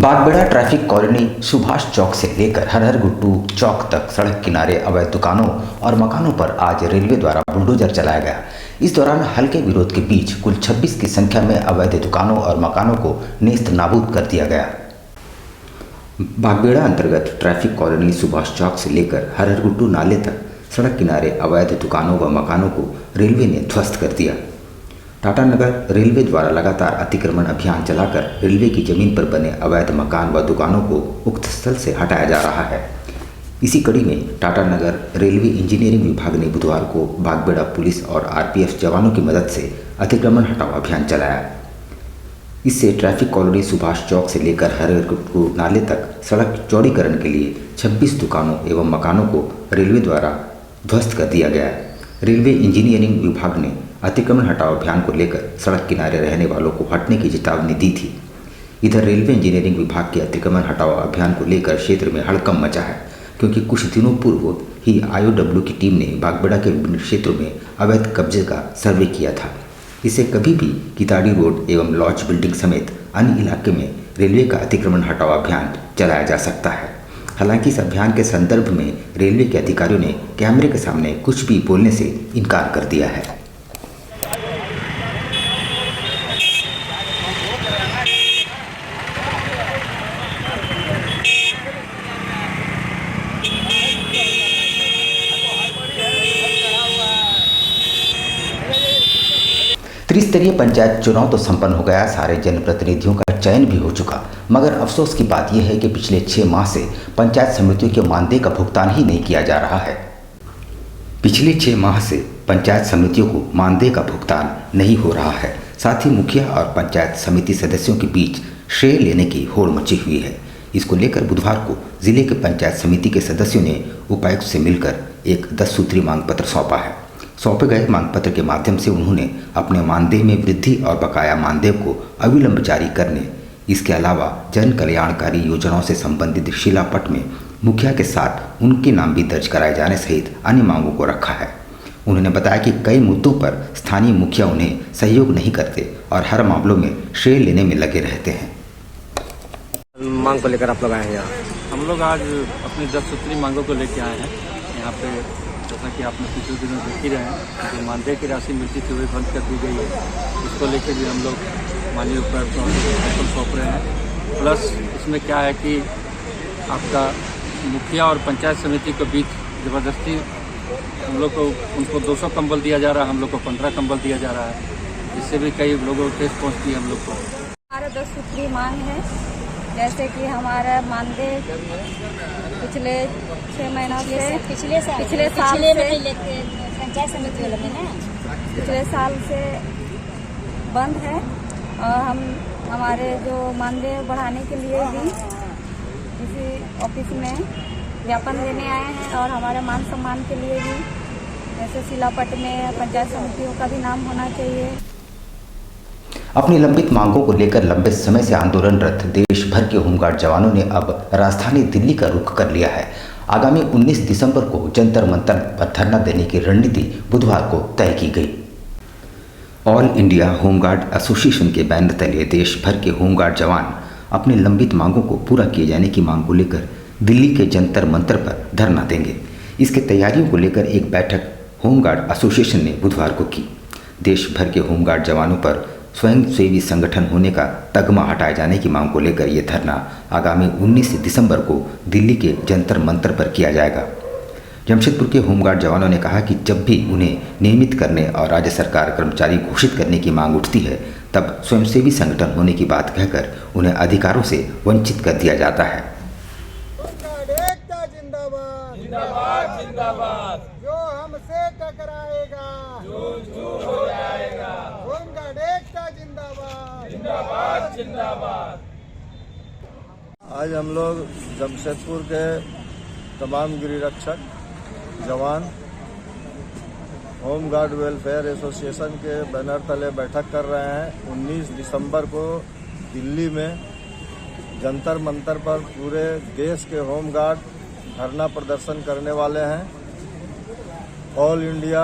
Bagbera traffic colony Subhash Chowk से लेकर हर गुट्टू चौक तक सड़क किनारे अवैध दुकानों और मकानों पर आज रेलवे द्वारा बुलडोजर चलाया गया। इस दौरान हल्के विरोध के बीच कुल 26 की संख्या में अवैध दुकानों और मकानों को नेस्त नाबूद कर दिया गया। बागबेड़ा अंतर्गत ट्रैफिक कॉलोनी सुभाष चौक से लेकर हर गुट्टू नाले तक सड़क किनारे अवैध दुकानों व मकानों को रेलवे ने ध्वस्त कर दिया। टाटानगर रेलवे द्वारा लगातार अतिक्रमण अभियान चलाकर रेलवे की जमीन पर बने अवैध मकान व दुकानों को उक्त स्थल से हटाया जा रहा है। इसी कड़ी में टाटानगर रेलवे इंजीनियरिंग विभाग ने बुधवार को बागबेड़ा पुलिस और आरपीएफ जवानों की मदद से अतिक्रमण हटाओ अभियान चलाया। इससे ट्रैफिक कॉलोनी सुभाष चौक से लेकर हरगुट्टू नाले तक सड़क चौड़ीकरण के लिए 26 दुकानों एवं मकानों को रेलवे द्वारा ध्वस्त कर दिया गया। रेलवे इंजीनियरिंग विभाग ने अतिक्रमण हटाओ अभियान को लेकर सड़क किनारे रहने वालों को हटने की चेतावनी दी थी। इधर रेलवे इंजीनियरिंग विभाग के अतिक्रमण हटाओ अभियान को लेकर क्षेत्र में हड़कंप मचा है, क्योंकि कुछ दिनों पूर्व ही IOW की टीम ने बागबेड़ा के विभिन्न क्षेत्रों में अवैध कब्जे का सर्वे किया था। इससे कभी भी किताड़ी रोड एवं लॉज बिल्डिंग समेत अन्य इलाके में रेलवे का अतिक्रमण हटाओ अभियान चलाया जा सकता है। हालांकि इस अभियान के संदर्भ में रेलवे के अधिकारियों ने कैमरे के सामने कुछ भी बोलने से इनकार कर दिया है। त्रिस्तरीय पंचायत चुनाव तो संपन्न हो गया, सारे जनप्रतिनिधियों का चयन भी हो चुका, मगर अफसोस की बात यह है कि पिछले 6 माह से पंचायत समितियों के मानदेय का भुगतान ही नहीं किया जा रहा है। पिछले 6 माह से पंचायत समितियों को मानदेय का भुगतान नहीं हो रहा है। साथ ही मुखिया और पंचायत समिति सदस्यों के बीच श्रेय लेने की होड़ मची हुई है। इसको लेकर बुधवार को जिले के पंचायत समिति के सदस्यों ने उपायुक्त से मिलकर एक 10 सूत्री मांग पत्र सौंपा है। सौंपे गए मांग पत्र के माध्यम से उन्होंने अपने मानदेय में वृद्धि और बकाया मानदेय को अविलंब जारी करने, इसके अलावा जन कल्याणकारी योजनाओं से संबंधित शिलापट में मुखिया के साथ उनके नाम भी दर्ज कराए जाने सहित अन्य मांगों को रखा है। उन्होंने बताया कि कई मुद्दों पर स्थानीय मुखिया उन्हें सहयोग नहीं करते और हर मामलों में श्रेय लेने में लगे रहते हैं। मांग को लेकर आप लोग आए हैं यहाँ? हम लोग आज अपनी 10 सूत्री मांगों को लेकर आए हैं यहाँ पे। जैसा कि आपने पिछले दिनों देख ही रहे हैं, जो मानदेय की राशि मिलती थी वही बंद कर दी गई है। इसको लेकर भी हम लोग माननीय उपायुक्त को सौंप रहे हैं। प्लस इसमें क्या है कि आपका मुखिया और पंचायत समिति के बीच ज़बरदस्ती हम लोग को उनको 200 कंबल दिया जा रहा है, हम लोग को 15 कंबल दिया जा रहा है, जिससे भी कई लोगों को ठेस पहुँचती है हम लोग को। हमारा 10 सूत्री मांग है, जैसे कि हमारा मानदेय पिछले 6 महीनों से पिछले साल से पंचायत समिति वालों में ना पिछले साल से बंद है और हम हमारे जो मानदेय बढ़ाने के लिए भी किसी ऑफिस में ज्ञापन देने आए हैं और हमारे मान सम्मान के लिए भी जैसे शिलापट में पंचायत समितियों का भी नाम होना चाहिए। अपनी लंबित मांगों को लेकर लंबे समय से आंदोलनरत देश भर के होमगार्ड जवानों ने अब राजधानी दिल्ली का रुख कर लिया है। आगामी 19 दिसंबर को जंतर मंतर पर धरना देने की रणनीति बुधवार को तय की गई। ऑल इंडिया होमगार्ड एसोसिएशन के बैनर तले देश भर के होमगार्ड जवान अपनी लंबित मांगों को पूरा किए जाने की मांग को लेकर दिल्ली के जंतर मंतर पर धरना देंगे। इसके तैयारियों को लेकर एक बैठक होमगार्ड एसोसिएशन ने बुधवार को की। देश भर के होमगार्ड जवानों पर स्वयंसेवी संगठन होने का तगमा हटाए जाने की मांग को लेकर यह धरना आगामी 19 दिसंबर को दिल्ली के जंतर मंतर पर किया जाएगा। जमशेदपुर के होमगार्ड जवानों ने कहा कि जब भी उन्हें नियमित करने और राज्य सरकार कर्मचारी घोषित करने की मांग उठती है, तब स्वयंसेवी संगठन होने की बात कहकर उन्हें अधिकारों से वंचित कर दिया जाता है। जो हमसे टकराएगा हो जाएगा। होमगार्ड एकता जिंदाबाद जिंदाबाद जिंदाबाद। आज हम लोग जमशेदपुर के तमाम गिरिरक्षक जवान होमगार्ड वेलफेयर एसोसिएशन के बैनर तले बैठक कर रहे हैं। 19 दिसंबर को दिल्ली में जंतर मंतर पर पूरे देश के होमगार्ड धरना प्रदर्शन करने वाले हैं। ऑल इंडिया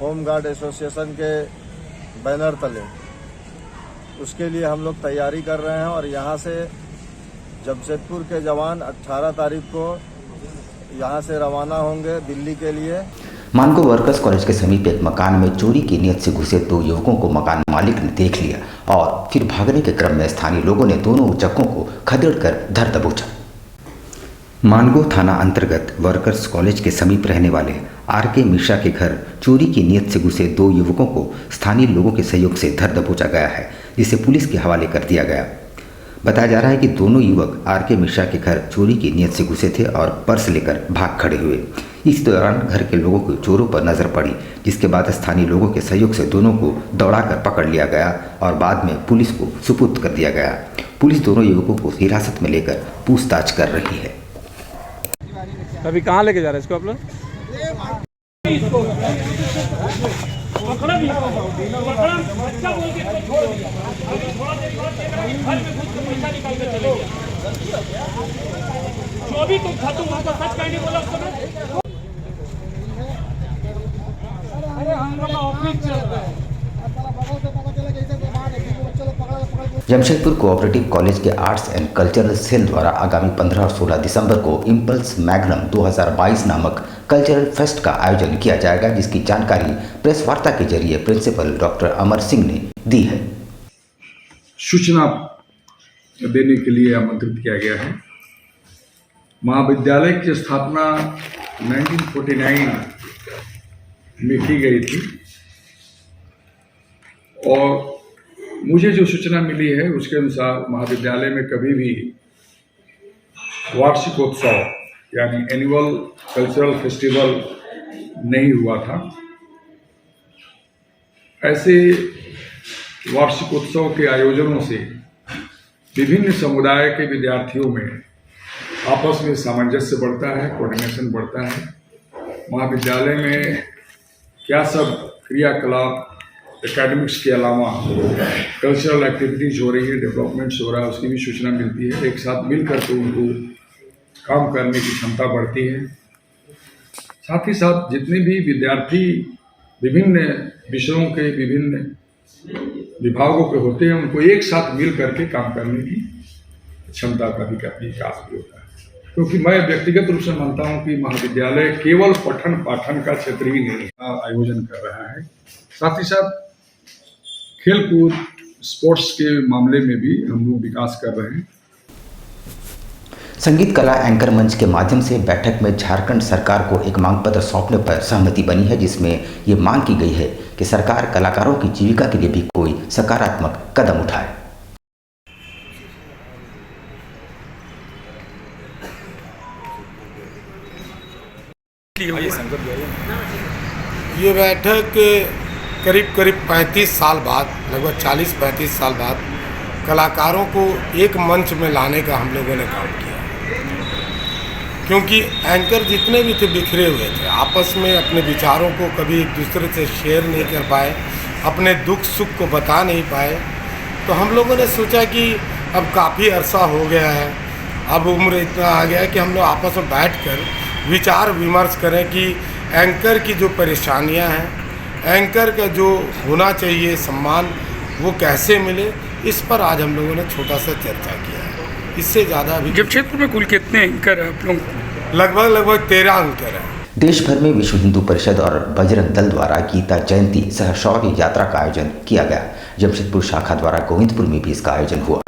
होमगार्ड एसोसिएशन के बैनर तले उसके लिए हम लोग तैयारी कर रहे हैं और यहाँ से जमशेदपुर के जवान 18 तारीख को यहाँ से रवाना होंगे दिल्ली के लिए। मानगो वर्कर्स कॉलेज के समीप एक मकान में चोरी की नीयत से घुसे 2 युवकों को मकान मालिक ने देख लिया और फिर भागने के क्रम में स्थानीय लोगों ने दोनों उचक्कों को खदेड़कर धर दबोचा। मानगो थाना अंतर्गत वर्कर्स कॉलेज के समीप रहने वाले RK मिश्रा के घर चोरी की नीयत से घुसे 2 युवकों को स्थानीय लोगों के सहयोग से धर दबोचा गया है, जिसे पुलिस के हवाले कर दिया गया। बताया जा रहा है कि दोनों युवक RK मिश्रा के घर चोरी की नीयत से घुसे थे और पर्स लेकर भाग खड़े हुए। इस दौरान घर के लोगों को चोरों पर नजर पड़ी, जिसके बाद स्थानीय लोगों के सहयोग से दोनों को दौड़ाकर पकड़ लिया गया और बाद में पुलिस को सुपुर्द कर दिया गया। पुलिस दोनों युवकों को हिरासत में लेकर पूछताछ कर रही है। अभी कहाँ लेके जा रहे हैं इसको आप लोग? जमशेदपुर कोऑपरेटिव कॉलेज के आर्ट्स एंड कल्चरल सेल द्वारा आगामी 15 और 16 दिसंबर को इम्पल्स मैग्नम 2022 नामक कल्चरल फेस्ट का आयोजन किया जाएगा, जिसकी जानकारी प्रेस वार्ता के जरिए प्रिंसिपल डॉक्टर अमर सिंह ने दी है। सूचना देने के लिए आमंत्रित किया गया है। महाविद्यालय की स्थापना 1949 में की गई थी और मुझे जो सूचना मिली है उसके अनुसार महाविद्यालय में कभी भी वार्षिकोत्सव यानी एनुअल कल्चरल फेस्टिवल नहीं हुआ था। ऐसे वार्षिकोत्सव के आयोजनों से विभिन्न समुदाय के विद्यार्थियों में आपस में सामंजस्य बढ़ता है, कोऑर्डिनेशन बढ़ता है। महाविद्यालय में क्या सब क्रियाकलाप एकेडमिक्स के अलावा कल्चरल एक्टिविटीज हो रही है, डेवलपमेंट्स हो रहा है, उसकी भी सूचना मिलती है। एक साथ मिलकर के उनको काम करने की क्षमता बढ़ती है। साथ ही साथ जितने भी विद्यार्थी विभिन्न विषयों के विभिन्न विभागों के होते हैं, उनको एक साथ मिल करके काम करने की क्षमता का भी काफी विकास भी होता है। क्योंकि मैं व्यक्तिगत रूप से मानता हूं कि महाविद्यालय केवल पठन पाठन का क्षेत्र ही नहीं आयोजन कर रहा है, साथ ही साथ खेलकूद स्पोर्ट्स के मामले में भी हम लोग विकास कर रहे हैं। संगीत कला एंकर मंच के माध्यम से बैठक में झारखंड सरकार को एक मांग पत्र सौंपने पर सहमति बनी है, जिसमें ये मांग की गई है कि सरकार कलाकारों की जीविका के लिए भी कोई सकारात्मक कदम उठाए। ये बैठक करीब 35 साल बाद, लगभग 40-35 साल बाद कलाकारों को एक मंच में लाने का हम लोगों ने काम किया। क्योंकि एंकर जितने भी थे बिखरे हुए थे, आपस में अपने विचारों को कभी एक दूसरे से शेयर नहीं कर पाए, अपने दुख सुख को बता नहीं पाए। तो हम लोगों ने सोचा कि अब काफ़ी अरसा हो गया है, अब उम्र इतना आ गया है कि हम लोग आपस में बैठकर विचार विमर्श करें कि एंकर की जो परेशानियां हैं, एंकर का जो होना चाहिए सम्मान, वो कैसे मिले, इस पर आज हम लोगों ने छोटा सा चर्चा किया है। इससे ज़्यादा अभी जमशेदपुर में कुल कितने एंकर हैं आप लोग? लगभग 13 एंकर हैं। देश भर में विश्व हिंदू परिषद और बजरंग दल द्वारा गीता जयंती सह शौर्य यात्रा का आयोजन किया गया। जमशेदपुर शाखा द्वारा गोविंदपुर में भी इसका आयोजन हुआ।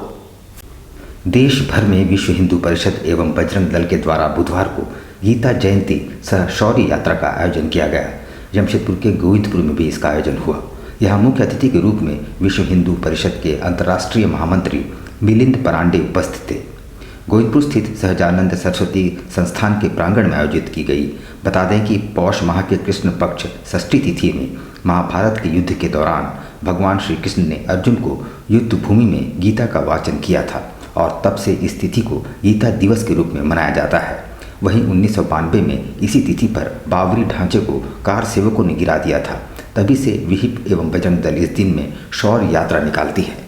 देश भर में विश्व हिंदू परिषद एवं बजरंग दल के द्वारा बुधवार को गीता जयंती सह शौर्य यात्रा का आयोजन किया गया। जमशेदपुर के गोविंदपुर में भी इसका आयोजन हुआ। यहाँ मुख्य अतिथि के रूप में विश्व हिंदू परिषद के अंतर्राष्ट्रीय महामंत्री मिलिंद परांडे उपस्थित थे। गोविंदपुर स्थित सहजानंद सरस्वती संस्थान के प्रांगण में आयोजित की गई। बता दें कि पौष माह के कृष्ण पक्ष षष्ठी तिथि में महाभारत के युद्ध के दौरान भगवान श्री कृष्ण ने अर्जुन को युद्ध भूमि में गीता का वाचन किया था और तब से इस तिथि को गीता दिवस के रूप में मनाया जाता है। वहीं 1992 में इसी तिथि पर बावरी ढांचे को कार सेवकों ने गिरा दिया था। तभी से विहिप एवं बजरंग दल इस दिन में शौर्य यात्रा निकालती है।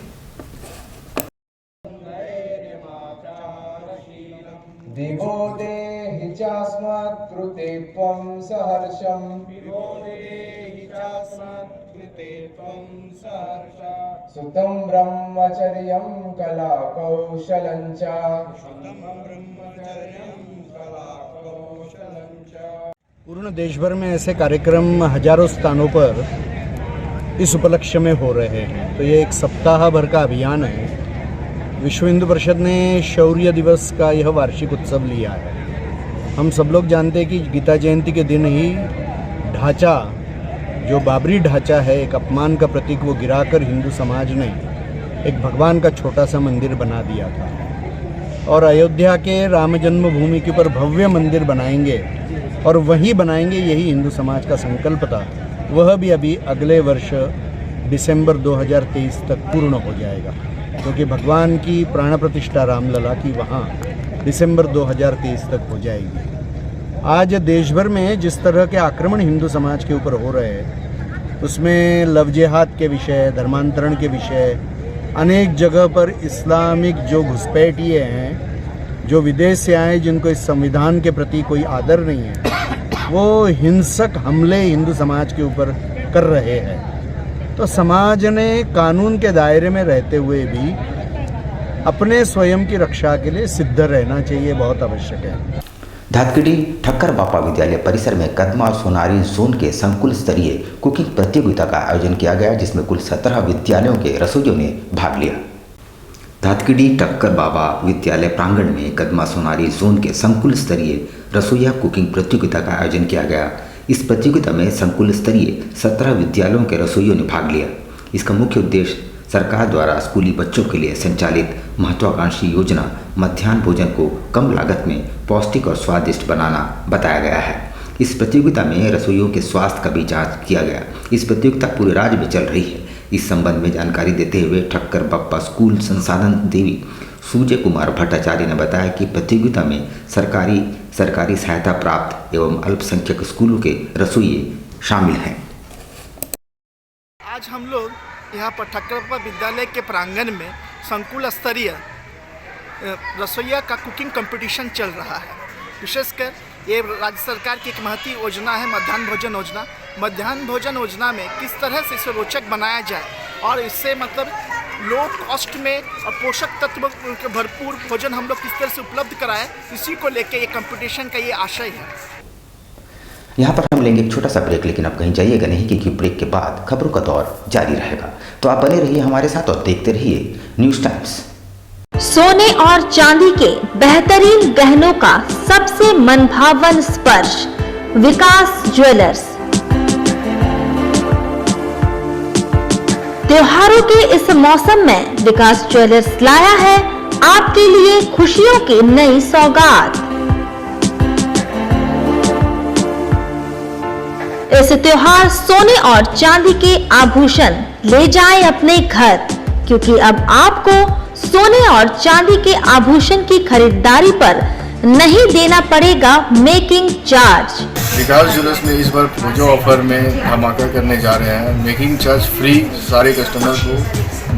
दिवो देहि चास्मत् कृते त्वं सहर्षम् सुतं ब्रह्मचर्यं कलाकौशलं च पूर्ण देश भर में ऐसे कार्यक्रम हजारों स्थानों पर इस उपलक्ष्य में हो रहे हैं। तो ये एक सप्ताह भर का अभियान है। विश्व हिंदू परिषद ने शौर्य दिवस का यह वार्षिक उत्सव लिया है। हम सब लोग जानते हैं कि गीता जयंती के दिन ही ढांचा, जो बाबरी ढांचा है, एक अपमान का प्रतीक, वो गिराकर हिंदू समाज ने एक भगवान का छोटा सा मंदिर बना दिया था। और अयोध्या के राम जन्मभूमि के ऊपर भव्य मंदिर बनाएंगे और वही बनाएंगे, यही हिंदू समाज का संकल्प था। वह भी अभी अगले वर्ष दिसंबर 2023 तक पूर्ण हो जाएगा, क्योंकि भगवान की प्राण प्रतिष्ठा रामलला की वहाँ दिसंबर 2023 तक हो जाएगी। आज देश भर में जिस तरह के आक्रमण हिंदू समाज के ऊपर हो रहे हैं, उसमें लव जिहाद के विषय, धर्मांतरण के विषय, अनेक जगह पर इस्लामिक जो घुसपैठिए हैं, जो विदेश से आए, जिनको इस संविधान के प्रति कोई आदर नहीं है, वो हिंसक हमले हिंदू समाज के ऊपर कर रहे हैं। तो समाज ने कानून के दायरे में रहते हुए भी अपने स्वयं की रक्षा के लिए सिद्ध रहना चाहिए, बहुत आवश्यक है। धातकीडी ठक्कर बापा विद्यालय परिसर में कदमा और सोनारी जोन के संकुल स्तरीय कुकिंग प्रतियोगिता का आयोजन किया गया, जिसमें कुल 17 विद्यालयों के रसोइयों ने भाग लिया। धातकीडी ठक्कर बाबा विद्यालय प्रांगण में कदमा सोनारी जोन के संकुल स्तरीय रसोइया कुकिंग प्रतियोगिता का आयोजन किया गया। इस प्रतियोगिता में संकुल स्तरीय 17 विद्यालयों के रसोइयों ने भाग लिया। इसका मुख्य उद्देश्य सरकार द्वारा स्कूली बच्चों के लिए संचालित महत्वाकांक्षी योजना मध्याह्न भोजन को कम लागत में पौष्टिक और स्वादिष्ट बनाना बताया गया है। इस प्रतियोगिता में रसोइयों के स्वास्थ्य का भी जांच किया गया। इस प्रतियोगिता पूरे राज्य में चल रही है। इस संबंध में जानकारी देते हुए ठक्कर बप्पा स्कूल संसाधन देवी सूर्य कुमार भट्टाचार्य ने बताया कि प्रतियोगिता में सरकारी सहायता प्राप्त एवं अल्पसंख्यक स्कूलों के रसोइये शामिल हैं। आज हम लोग यहाँ पर ठक्कर विद्यालय के प्रांगण में संकुल स्तरीय रसोइया का कुकिंग कंपटीशन चल रहा है। विशेषकर ये राज्य सरकार की एक महती योजना है मध्याह्न भोजन योजना। मध्याह्न भोजन योजना में किस तरह से इसे रोचक बनाया जाए और इससे मतलब लो कॉस्ट में और पोषक तत्व के भरपूर भोजन हम लोग किस तरह से उपलब्ध कराएं, इसी को लेके ये कंपटीशन का ये आशय है। यहाँ पर हम लेंगे एक छोटा सा ब्रेक, लेकिन आप कहीं जाइएगा नहीं, क्योंकि ब्रेक के बाद खबरों का दौर जारी रहेगा। तो आप बने रहिए हमारे साथ और देखते रहिए न्यूज़ टाइम्स। सोने और चांदी के बेहतरीन गहनों का सबसे मनभावन स्पर्श, विकास ज्वेलर्स। त्योहारों के इस मौसम में विकास ज्वेलर्स लाया है आपके लिए खुशियों की नई सौगात। इस त्योहार सोने और चांदी के आभूषण ले जाएं अपने घर, क्योंकि अब आपको सोने और चांदी के आभूषण की खरीदारी पर नहीं देना पड़ेगा मेकिंग चार्ज। विकास ज्वेलर्स में इस बार पूजा ऑफर में धमाका करने जा रहे हैं। मेकिंग चार्ज फ्री सारे कस्टमर को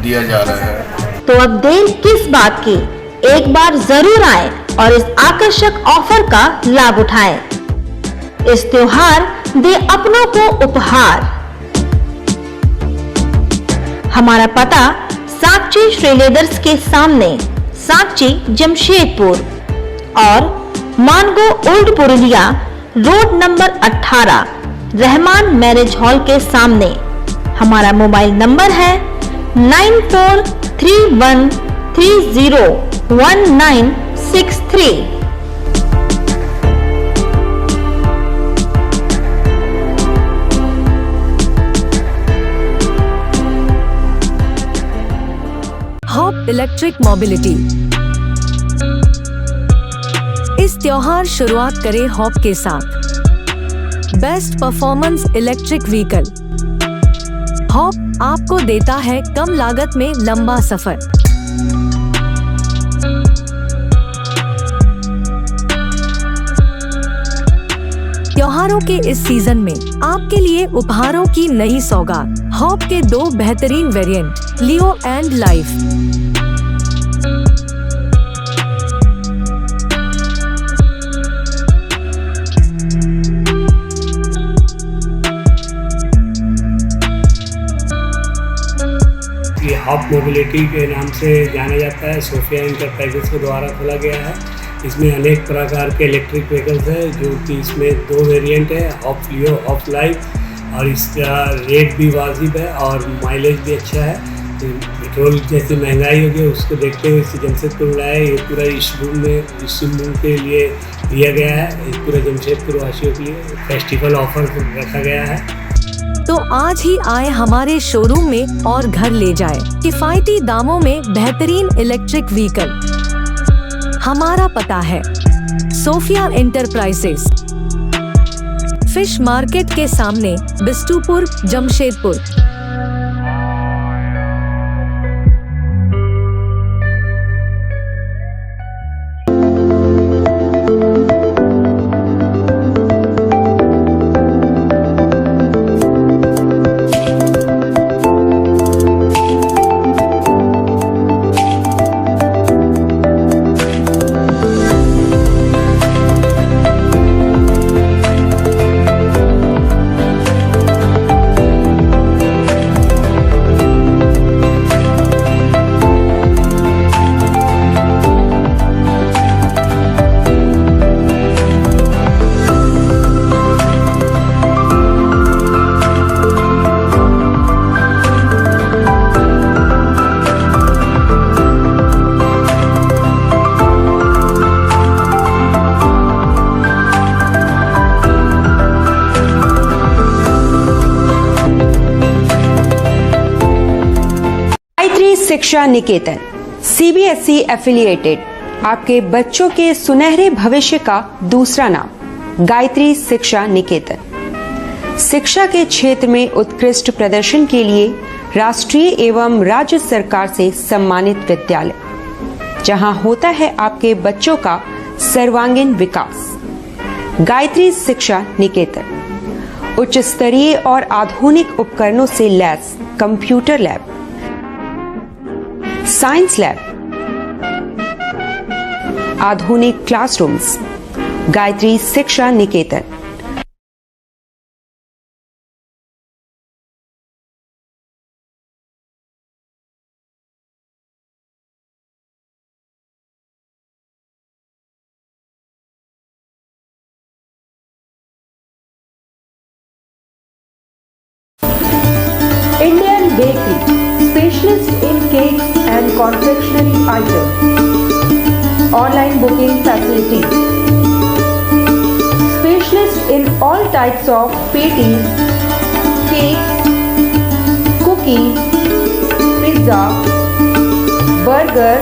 दिया जा रहा है। तो अब देर किस बात की, एक बार जरूर आए और इस आकर्षक ऑफर का लाभ उठाएं। इस त्योहार दे अपनों को उपहार। हमारा पता साक्षी श्रीलेदर्स के सामने, साक्षी जमशेदपुर, और Mango old Purulia road number 18 Rahman marriage hall के सामने। हमारा मोबाइल नंबर है 9431301963। Hop electric mobility. इस त्योहार शुरुआत करें हॉप के साथ। Best performance electric vehicle. Hop आपको देता है कम लागत में लंबा सफर। त्योहारों के इस सीजन में आपके लिए उपहारों की नई सौगात। हॉप के 2 बेहतरीन variant, Leo and life. Mobility के नाम से जाना जाता है। सोफिया इंटरप्राइजेस के द्वारा खोला गया है। इसमें अनेक प्रकार के इलेक्ट्रिक व्हीकल्स है, जो कि इसमें 2 वेरिएंट है, हॉप लियो, हॉप लाइफ, और इसका रेट भी वाजिब है और माइलेज भी अच्छा है। पेट्रोल जैसी महंगाई होगी उसको देखते हुए इसे जमशेदपुर में लाया। ये पूरा इस रूम के लिए दिया गया है, इस पूरे जमशेदपुर वासियों के लिए फेस्टिवल ऑफर रखा गया है। तो आज ही आए हमारे शोरूम में और घर ले जाए किफायती दामों में बेहतरीन इलेक्ट्रिक व्हीकल। हमारा पता है सोफिया इंटरप्राइजेस, फिश मार्केट के सामने, बिष्टुपुर, जमशेदपुर। शिक्षा निकेतन CBSE एफिलिएटेड आपके बच्चों के सुनहरे भविष्य का दूसरा नाम गायत्री शिक्षा निकेतन। शिक्षा के क्षेत्र में उत्कृष्ट प्रदर्शन के लिए राष्ट्रीय एवं राज्य सरकार से सम्मानित विद्यालय, जहां होता है आपके बच्चों का सर्वांगीण विकास। गायत्री शिक्षा निकेतन उच्च स्तरीय और आधुनिक उपकरणों से lace computer lab, science lab, आधुनिक क्लासरूम्स। गायत्री शिक्षा निकेतन। Indian Bakery, specialist in cakes and confectionery items. Online booking facilities. Specialist in all types of patties, cakes, cookies, pizza, burger,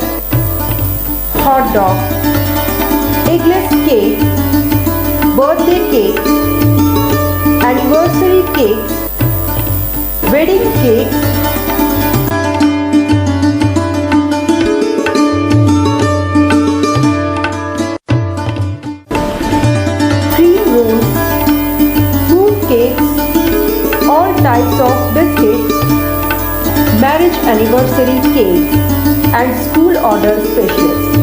hot dog, eggless cake, birthday cake, anniversary cakes, wedding cakes, cream rolls, fruit cakes, all types of biscuits, marriage anniversary cakes, and school order specialists.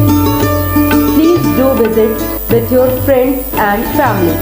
Please do visit with your friends and family.